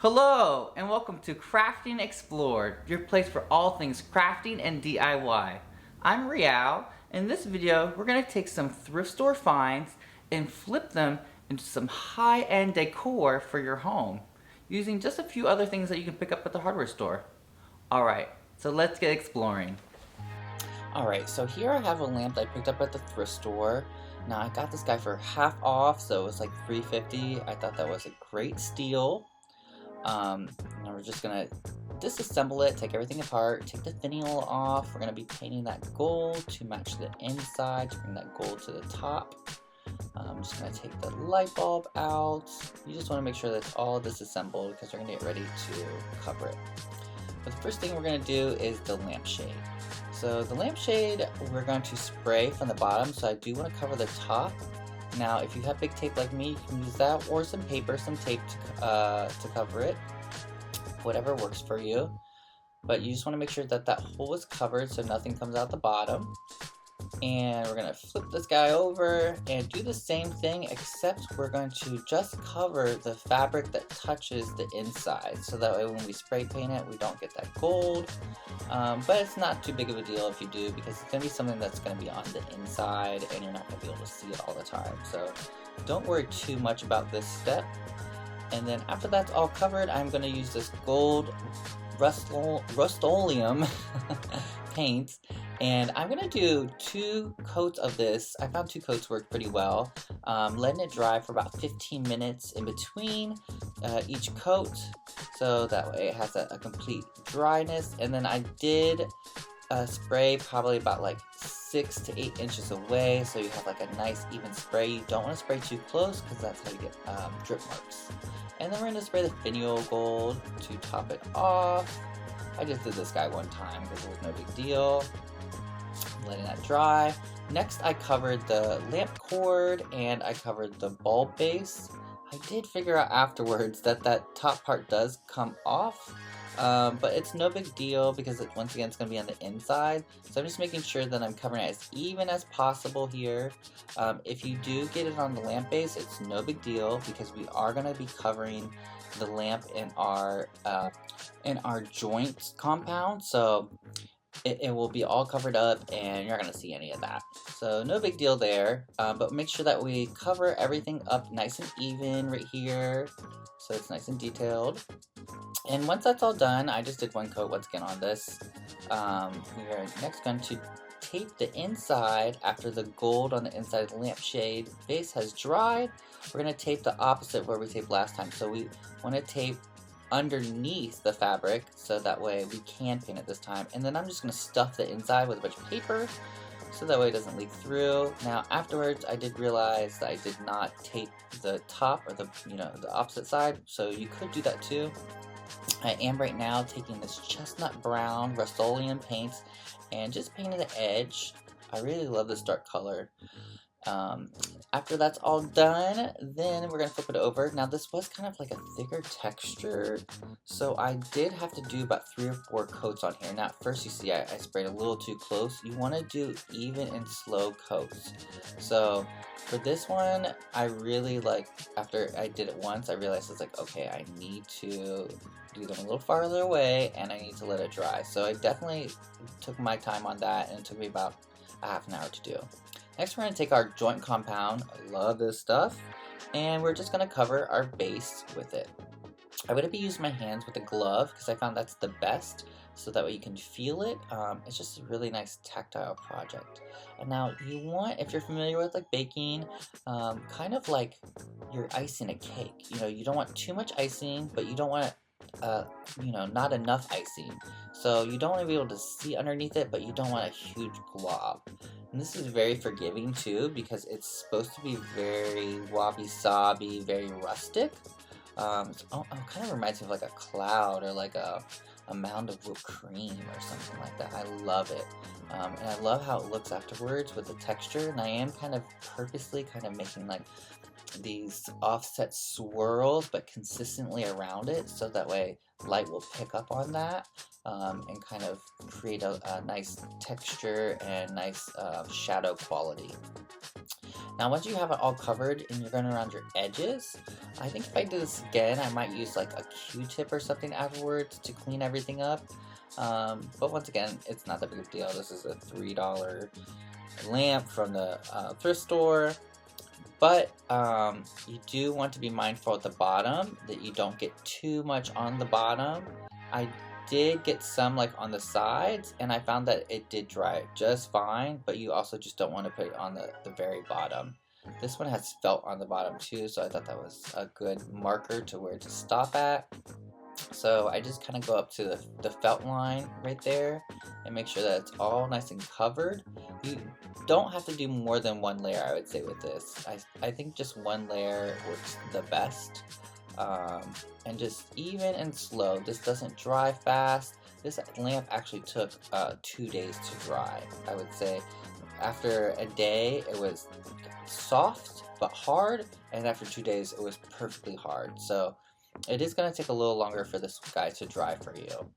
Hello, and welcome to Crafting Explored, your place for all things crafting and DIY. I'm Rial. In this video, we're going to take some thrift store finds and flip them into some high-end decor for your home, using just a few other things that you can pick up at the hardware store. Alright, so let's get exploring. Alright, so here I have a lamp that I picked up at the thrift store. Now I got this guy for half off, so it was like $3.50. I thought that was a great steal. Now we're just gonna disassemble it, take everything apart, take the finial off. We're gonna be painting that gold to match the inside, to bring that gold to the top. I'm just gonna take the light bulb out. You just wanna make sure that it's all disassembled because we're gonna get ready to cover it. But the first thing we're gonna do is the lampshade. So the lampshade, we're going to spray from the bottom, so I do want to cover the top. Now, if you have big tape like me, you can use that, or some paper, some tape to cover it. Whatever works for you. But you just want to make sure that that hole is covered so nothing comes out the bottom. And we're going to flip this guy over and do the same thing, except we're going to just cover the fabric that touches the inside. So that way when we spray paint it, we don't get that gold. But it's not too big of a deal if you do, because it's going to be something that's going to be on the inside and you're not going to be able to see it all the time. So don't worry too much about this step. And then after that's all covered, I'm going to use this gold Rust-Oleum paint, and I'm going to do 2 coats of this. I found 2 coats worked pretty well. Letting it dry for about 15 minutes in between each coat, so that way it has a complete dryness. And then I did spray probably about like 6 to 8 inches away, so you have like a nice even spray. You don't want to spray too close because that's how you get drip marks. And then we're going to spray the finial gold to top it off. I just did this guy one time because it was no big deal. Letting that dry. Next I covered the lamp cord and I covered the bulb base. I did figure out afterwards that that top part does come off. But it's no big deal because once again it's going to be on the inside. So I'm just making sure that I'm covering it as even as possible here. If you do get it on the lamp base, it's no big deal because we are going to be covering the lamp in our joint compound. So it will be all covered up and you're not going to see any of that. So no big deal there, but make sure that we cover everything up nice and even right here so it's nice and detailed. And once that's all done, I just did 1 coat once again on this. We are next going to tape the inside after the gold on the inside of the lampshade base has dried. We're going to tape the opposite where we taped last time. So we want to tape underneath the fabric so that way we can paint it this time. And then I'm just going to stuff the inside with a bunch of paper so that way it doesn't leak through. Now afterwards I did realize that I did not tape the top or the opposite side, so you could do that too. I am right now taking this chestnut brown Rust-Oleum paint and just painting the edge. I really love this dark color. After that's all done, then we're going to flip it over. Now this was kind of like a thicker texture, so I did have to do about 3 or 4 coats on here. Now at first you see I sprayed a little too close. You want to do even and slow coats. So for this one, I really after I did it once, I realized it's like, okay, I need to do them a little farther away and I need to let it dry. So I definitely took my time on that and it took me about a half an hour to do. Next we're going to take our joint compound, I love this stuff, and we're just going to cover our base with it. I'm going to be using my hands with a glove because I found that's the best, so that way you can feel it. It's just a really nice tactile project. And now you want, if you're familiar with like baking, kind of like you're icing a cake. You don't want too much icing, but you don't want not enough icing. So you don't want to be able to see underneath it, but you don't want a huge glob. And this is very forgiving too because it's supposed to be very wabi-sabi, very rustic. It kind of reminds me of like a cloud or like a mound of whipped cream or something like that. I love it. And I love how it looks afterwards with the texture. And I am kind of purposely making like these offset swirls but consistently around it so that way light will pick up on that and kind of create a nice texture and nice shadow quality. Now once you have it all covered and you're going around your edges, I think if I do this again, I might use like a Q-tip or something afterwards to clean everything up. But once again, it's not that big of a deal. This is a $3 lamp from the thrift store. But you do want to be mindful at the bottom that you don't get too much on the bottom. I did get some like on the sides, and I found that it did dry just fine, but you also just don't want to put it on the very bottom. This one has felt on the bottom too, so I thought that was a good marker to where to stop at. So I just kind of go up to the felt line right there and make sure that it's all nice and covered. You don't have to do more than one layer, I would say, with this. I think just one layer works the best. And just even and slow. This doesn't dry fast. This lamp actually took 2 days to dry. I would say after a day it was soft but hard, and after 2 days it was perfectly hard. So it is going to take a little longer for this guy to dry for you.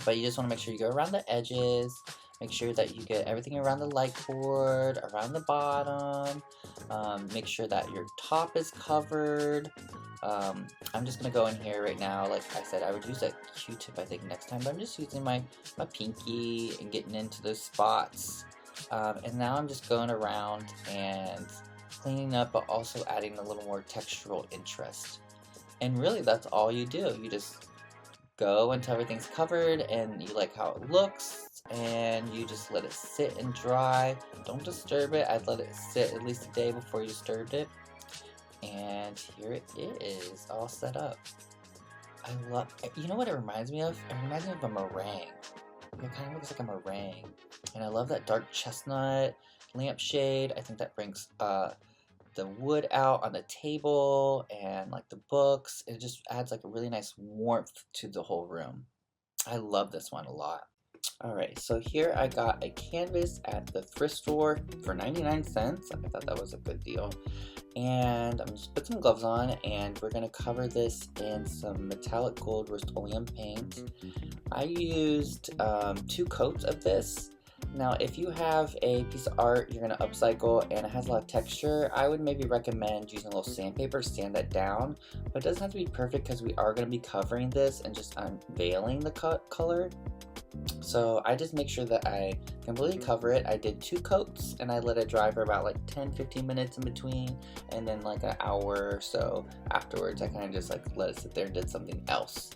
But you just want to make sure you go around the edges, make sure that you get everything around the light cord, around the bottom, make sure that your top is covered. I'm just going to go in here right now. Like I said, I would use a Q-tip I think next time, but I'm just using my pinky and getting into those spots. And now I'm just going around and cleaning up, but also adding a little more textural interest. And really, that's all you do. You just go until everything's covered and you like how it looks, and you just let it sit and dry. Don't disturb it. I'd let it sit at least a day before you disturbed it. And here it is, all set up. I love, you know what it reminds me of? It reminds me of a meringue. It kind of looks like a meringue. And I love that dark chestnut lampshade. I think that brings the wood out on the table and like the books. It just adds like a really nice warmth to the whole room. I love this one a lot. Alright, so here I got a canvas at the thrift store for 99 cents. I thought that was a good deal. And I'm just put some gloves on, and we're going to cover this in some metallic gold Rust-Oleum paint. I used 2 coats of this. Now, if you have a piece of art you're going to upcycle and it has a lot of texture, I would maybe recommend using a little sandpaper to sand that down. But it doesn't have to be perfect because we are going to be covering this and just unveiling the color. So I just make sure that I completely cover it. I did 2 coats and I let it dry for about like 10-15 minutes in between, and then like an hour or so afterwards I kind of just like let it sit there and did something else.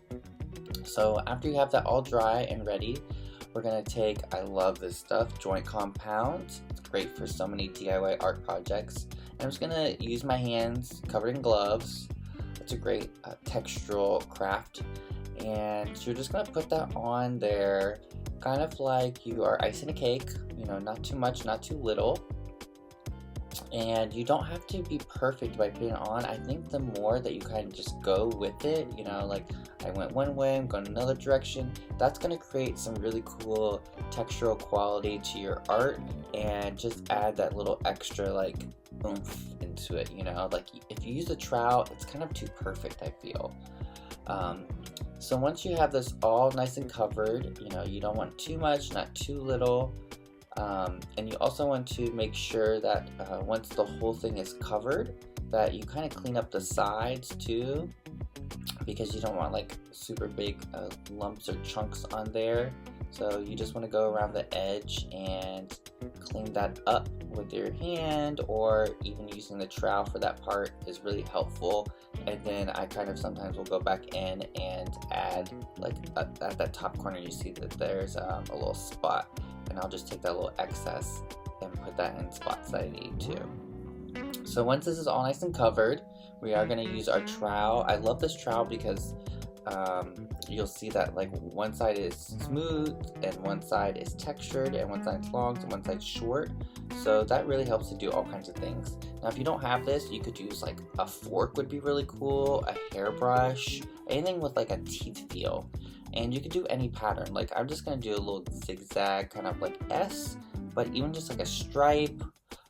So after you have that all dry and ready, we're going to take, I love this stuff, joint compound. It's great for so many DIY art projects. And I'm just going to use my hands covered in gloves. It's a great textural craft. And you're just going to put that on there, kind of like you are icing a cake, you know, not too much, not too little. And you don't have to be perfect by putting it on. I think the more that you kind of just go with it, you know, like I went one way, I'm going another direction, that's going to create some really cool textural quality to your art and just add that little extra like oomph into it, you know. Like if you use a trowel, it's kind of too perfect, I feel. So once you have this all nice and covered, you know, you don't want too much, not too little. And you also want to make sure that once the whole thing is covered, that you kind of clean up the sides too, because you don't want like super big lumps or chunks on there. So you just want to go around the edge and clean that up with your hand, or even using the trowel for that part is really helpful. And then I kind of sometimes will go back in and add, like at that top corner you see that there's a little spot, and I'll just take that little excess and put that in spots that I need to. So once this is all nice and covered, we are going to use our trowel. I love this trowel because you'll see that like one side is smooth and one side is textured and one side's long and one side's short. So that really helps to do all kinds of things. Now if you don't have this, you could use like a fork would be really cool, a hairbrush, anything with like a teeth feel. And you could do any pattern. Like I'm just going to do a little zigzag kind of like S, but even just like a stripe,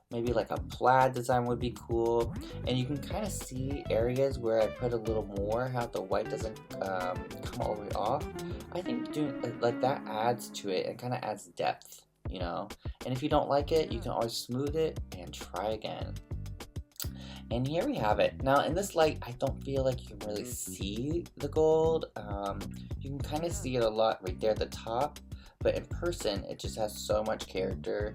maybe like a plaid design would be cool. And you can kind of see areas where I put a little more, how the white doesn't come all the way off. I think doing like that adds to it and kind of adds depth, you know. And if you don't like it, you can always smooth it and try again. And here we have it. Now in this light, I don't feel like you can really see the gold. You can kind of see it a lot right there at the top, but in person, it just has so much character,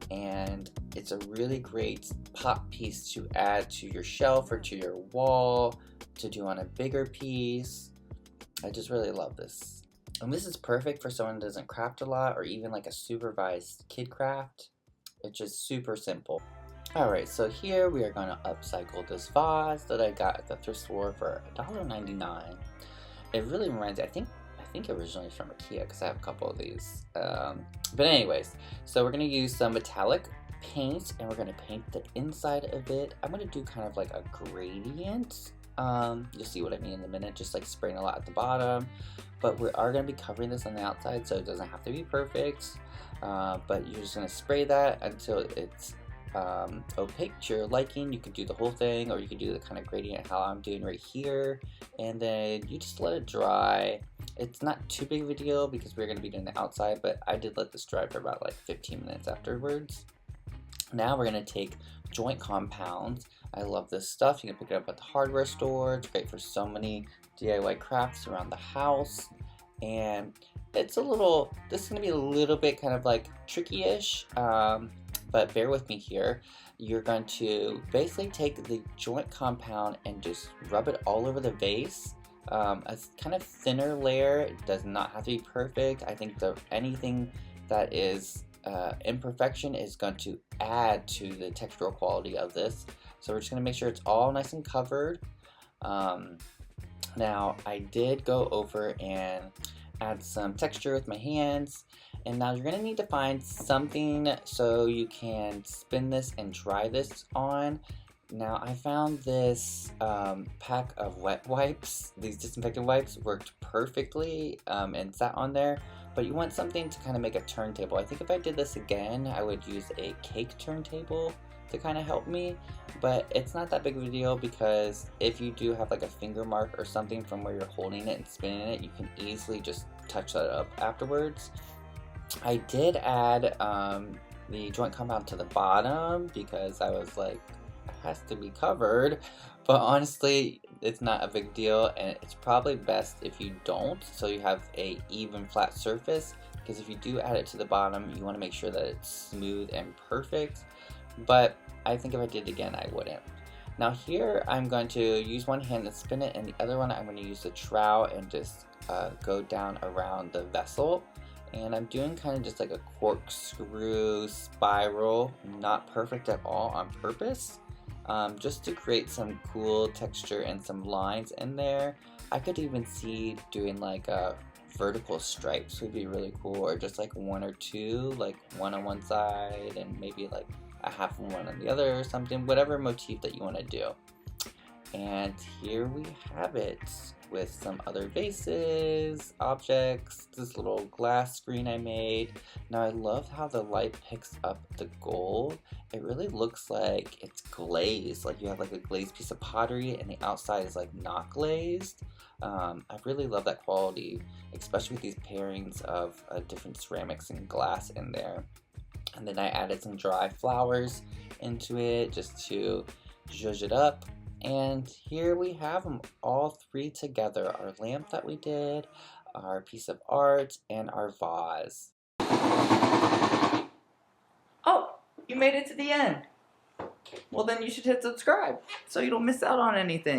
and it's a really great pop piece to add to your shelf or to your wall, to do on a bigger piece. I just really love this. And this is perfect for someone who doesn't craft a lot, or even like a supervised kid craft. It's just super simple. Alright, so here we are going to upcycle this vase that I got at the thrift store for $1.99. It really reminds me, I think originally from IKEA, because I have a couple of these. But anyways, so we're going to use some metallic paint, and we're going to paint the inside of it. I'm going to do kind of like a gradient. You'll see what I mean in a minute, just like spraying a lot at the bottom. But we are going to be covering this on the outside, so it doesn't have to be perfect. But you're just going to spray that until it's opaque to your liking. You could do the whole thing, or you could do the kind of gradient how I'm doing right here, and then you just let it dry. It's not too big of a deal because we're going to be doing the outside, but I did let this dry for about like 15 minutes afterwards. Now we're going to take joint compounds. I love this stuff. You can pick it up at the hardware store. It's great for so many DIY crafts around the house, and this is going to be a little bit kind of like tricky-ish, but bear with me here. You're going to basically take the joint compound and just rub it all over the vase. A kind of thinner layer. It does not have to be perfect. I think anything that is imperfection is going to add to the textural quality of this. So we're just going to make sure it's all nice and covered. Now I did go over and add some texture with my hands, and now you're going to need to find something so you can spin this and dry this on. Now I found this pack of wet wipes. These disinfectant wipes worked perfectly and sat on there, but you want something to kind of make a turntable. I think if I did this again, I would use a cake turntable to kind of help me, but it's not that big of a deal because if you do have like a finger mark or something from where you're holding it and spinning it, you can easily just touch that up afterwards. I did add the joint compound to the bottom because I was like, it has to be covered, but honestly it's not a big deal, and it's probably best if you don't, so you have a even flat surface, because if you do add it to the bottom, you want to make sure that it's smooth and perfect. But I think if I did it again, I wouldn't. Now here I'm going to use one hand and spin it, and the other one I'm going to use the trowel and just go down around the vessel. And I'm doing kind of just like a corkscrew spiral, not perfect at all on purpose, just to create some cool texture and some lines in there. I could even see doing like vertical stripes would be really cool, or just like one or two, like one on one side and maybe like a half one on the other or something, whatever motif that you want to do. And here we have it with some other vases, objects, this little glass screen I made. Now I love how the light picks up the gold. It really looks like it's glazed, like you have like a glazed piece of pottery and the outside is like not glazed. I really love that quality, especially with these pairings of different ceramics and glass in there. And then I added some dry flowers into it just to zhuzh it up. And here we have them all three together. Our lamp that we did, our piece of art, and our vase. Oh, you made it to the end. Well, then you should hit subscribe so you don't miss out on anything.